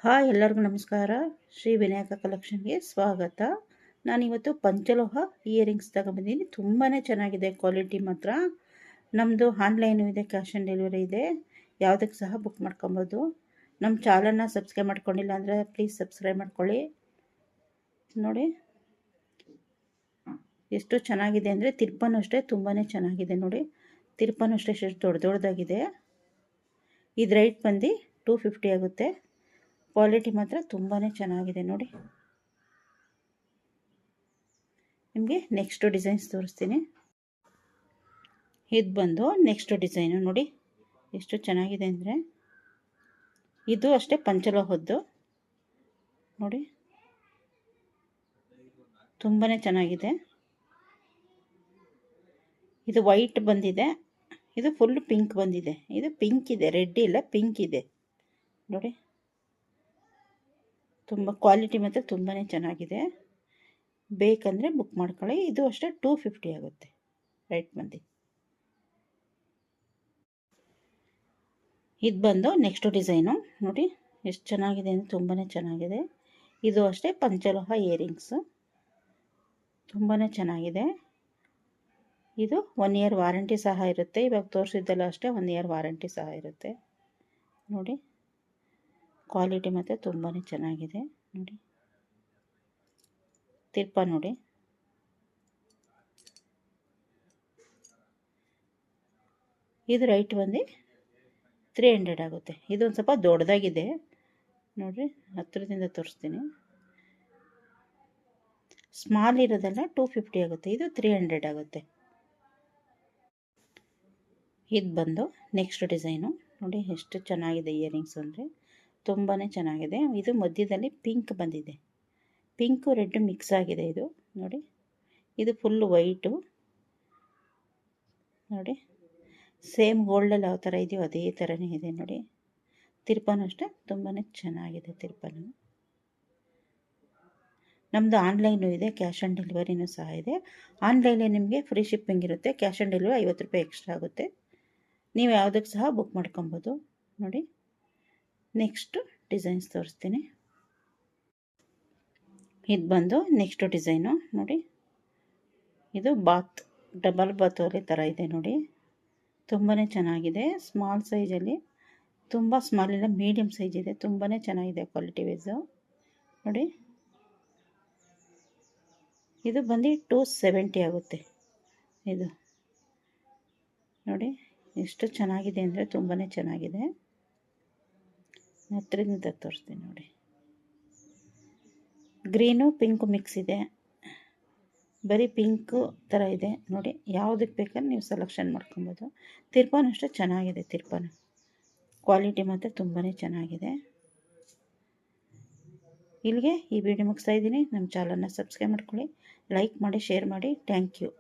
Hi ಎಲ್ಲರಿಗೂ ನಮಸ್ಕಾರ. ಶ್ರೀ ವಿನಾಯಕ ಕಲೆಕ್ಷನ್ಗೆ ಸ್ವಾಗತ. ನಾನಿವತ್ತು ಪಂಚಲೋಹ ಇಯರಿಂಗ್ಸ್ ತಗೊಂಡ್ಬಂದಿದ್ದೀನಿ. ತುಂಬಾ ಚೆನ್ನಾಗಿದೆ, ಕ್ವಾಲಿಟಿ ಮಾತ್ರ. ನಮ್ಮದು ಆನ್ಲೈನು ಇದೆ, ಕ್ಯಾಶ್ ಆನ್ ಡೆಲಿವರಿ ಇದೆ. ಯಾವುದಕ್ಕೆ ಸಹ ಬುಕ್ ಮಾಡ್ಕೊಬೋದು. ನಮ್ಮ ಚಾನಲ್ನ ಸಬ್ಸ್ಕ್ರೈಬ್ ಮಾಡ್ಕೊಂಡಿಲ್ಲ ಅಂದರೆ ಪ್ಲೀಸ್ ಸಬ್ಸ್ಕ್ರೈಬ್ ಮಾಡ್ಕೊಳ್ಳಿ. ನೋಡಿ ಎಷ್ಟು ಚೆನ್ನಾಗಿದೆ ಅಂದರೆ, ತಿರ್ಪನೂ ಅಷ್ಟೇ ತುಂಬಾ ಚೆನ್ನಾಗಿದೆ. ನೋಡಿ ತಿರ್ಪನೂ ಅಷ್ಟೇ ಎಷ್ಟು ದೊಡ್ಡದಾಗಿದೆ. ಇದು ರೇಟ್ ಬಂದು 250 ಆಗುತ್ತೆ. ಕ್ವಾಲಿಟಿ ಮಾತ್ರ ತುಂಬಾ ಚೆನ್ನಾಗಿದೆ. ನೋಡಿ ನಿಮಗೆ ನೆಕ್ಸ್ಟ್ ಡಿಸೈನ್ಸ್ ತೋರಿಸ್ತೀನಿ. ಇದು ಬಂದು ನೆಕ್ಸ್ಟ್ ಡಿಸೈನು. ನೋಡಿ ಎಷ್ಟು ಚೆನ್ನಾಗಿದೆ ಅಂದರೆ, ಇದು ಅಷ್ಟೇ ಪಂಚಲೋಹದ್ದು. ನೋಡಿ ತುಂಬಾ ಚೆನ್ನಾಗಿದೆ. ಇದು ವೈಟ್ ಬಂದಿದೆ, ಇದು ಫುಲ್ ಪಿಂಕ್ ಬಂದಿದೆ. ಇದು ಪಿಂಕ್ ಇದೆ, ರೆಡ್ ಇಲ್ಲ, ಪಿಂಕ್ ಇದೆ. ನೋಡಿ ತುಂಬ ಕ್ವಾಲಿಟಿ ಮಾತ್ರ ತುಂಬಾ ಚೆನ್ನಾಗಿದೆ. ಬೇಕಂದರೆ ಬುಕ್ ಮಾಡ್ಕೊಳ್ಳಿ. ಇದು ಅಷ್ಟೇ 250 ಆಗುತ್ತೆ ರೈಟ್ ಬಂದು. ಇದು ಬಂದು ನೆಕ್ಸ್ಟ್ ಡಿಸೈನು. ನೋಡಿ ಎಷ್ಟು ಚೆನ್ನಾಗಿದೆ ಅಂದರೆ ತುಂಬಾ ಚೆನ್ನಾಗಿದೆ. ಇದು ಅಷ್ಟೇ ಪಂಚಲೋಹ ಇಯರಿಂಗ್ಸು, ತುಂಬಾ ಚೆನ್ನಾಗಿದೆ. ಇದು 1 ಇಯರ್ ವಾರಂಟಿ ಸಹ ಇರುತ್ತೆ. ಇವಾಗ ತೋರಿಸಿದ್ದೆಲ್ಲ ಅಷ್ಟೇ 1 ಇಯರ್ ವಾರಂಟಿ ಸಹ ಇರುತ್ತೆ. ನೋಡಿ ಕ್ವಾಲಿಟಿ ಮತ್ತು ತುಂಬಾ ಚೆನ್ನಾಗಿದೆ. ನೋಡಿ ತಿರ್ಪ ನೋಡಿ, ಇದು ರೈಟ್ ಬಂದು 300 ಆಗುತ್ತೆ. ಇದೊಂದು ಸ್ವಲ್ಪ ದೊಡ್ಡದಾಗಿದೆ. ನೋಡಿರಿ ಹತ್ತಿರದಿಂದ ತೋರಿಸ್ತೀನಿ. ಸ್ಮಾಲ್ ಇರೋದೆಲ್ಲ 250 ಆಗುತ್ತೆ. ಇದು 300 ಆಗುತ್ತೆ. ಇದು ಬಂದು ನೆಕ್ಸ್ಟ್ ಡಿಸೈನು. ನೋಡಿ ಎಷ್ಟು ಚೆನ್ನಾಗಿದೆ ಇಯರಿಂಗ್ಸ್ ಅಂದರೆ ತುಂಬಾ ಚೆನ್ನಾಗಿದೆ. ಇದು ಮಧ್ಯದಲ್ಲಿ ಪಿಂಕ್ ಬಂದಿದೆ, ಪಿಂಕು ರೆಡ್ ಮಿಕ್ಸ್ ಆಗಿದೆ ಇದು. ನೋಡಿ ಇದು ಫುಲ್ ವೈಟು. ನೋಡಿ ಸೇಮ್ ಗೋಲ್ಡಲ್ಲಿ ಯಾವ ಥರ ಇದೆಯೋ ಅದೇ ಥರನೇ ಇದೆ. ನೋಡಿ ತಿರ್ಪನೂ ಅಷ್ಟೇ ತುಂಬಾ ಚೆನ್ನಾಗಿದೆ. ತಿರ್ಪನು ನಮ್ಮದು ಆನ್ಲೈನು ಇದೆ, ಕ್ಯಾಶ್ ಆನ್ ಡೆಲಿವರಿನೂ ಸಹ ಇದೆ. ಆನ್ಲೈನಲ್ಲಿ ನಿಮಗೆ ಫ್ರೀ ಶಿಪ್ಪಿಂಗ್ ಇರುತ್ತೆ. ಕ್ಯಾಶ್ ಆನ್ ಡೆಲಿವರಿ 50 ರೂಪಾಯಿ ಎಕ್ಸ್ಟ್ರಾ ಆಗುತ್ತೆ. ನೀವು ಯಾವುದಕ್ಕೆ ಸಹ ಬುಕ್ ಮಾಡ್ಕೊಬೋದು. ನೋಡಿ ನೆಕ್ಸ್ಟು ಡಿಸೈನ್ಸ್ ತೋರಿಸ್ತೀನಿ. ಇದು ಬಂದು ನೆಕ್ಸ್ಟ್ ಡಿಸೈನು. ನೋಡಿ ಇದು ಬಾತ್, ಡಬಲ್ ಬಾತ್ ಒಲೆ ಥರ ಇದೆ. ನೋಡಿ ತುಂಬಾ ಚೆನ್ನಾಗಿದೆ. ಸ್ಮಾಲ್ ಸೈಜಲ್ಲಿ, ತುಂಬ ಸ್ಮಾಲ್ ಇಲ್ಲ, ಮೀಡಿಯಮ್ ಸೈಜ್ ಇದೆ. ತುಂಬಾ ಚೆನ್ನಾಗಿದೆ ಕ್ವಾಲಿಟಿ ವೈಸು. ನೋಡಿ ಇದು ಬಂದು 270 ಆಗುತ್ತೆ. ಇದು ನೋಡಿ ಎಷ್ಟು ಚೆನ್ನಾಗಿದೆ ಅಂದರೆ ತುಂಬಾ ಚೆನ್ನಾಗಿದೆ. ಹತ್ತಿರದಿಂದ ತೋರಿಸ್ತೀನಿ. ನೋಡಿ ಗ್ರೀನು ಪಿಂಕು ಮಿಕ್ಸ್ ಇದೆ, ಬರೀ ಪಿಂಕು ಥರ ಇದೆ. ನೋಡಿ ಯಾವುದಕ್ಕೆ ಬೇಕಾದ್ರೆ ನೀವು ಸೆಲೆಕ್ಷನ್ ಮಾಡ್ಕೊಬೋದು. ತಿರ್ಪನೂ ಅಷ್ಟೇ ಚೆನ್ನಾಗಿದೆ. ತಿರ್ಪನು ಕ್ವಾಲಿಟಿ ಮಾತ್ರ ತುಂಬಾ ಚೆನ್ನಾಗಿದೆ. ಇಲ್ಲಿಗೆ ಈ ವಿಡಿಯೋ ಮುಗಿಸ್ತಾ ಇದ್ದೀನಿ. ನಮ್ಮ ಚಾನಲ್ನ ಸಬ್ಸ್ಕ್ರೈಬ್ ಮಾಡ್ಕೊಳ್ಳಿ, ಲೈಕ್ ಮಾಡಿ, ಶೇರ್ ಮಾಡಿ. Thank you.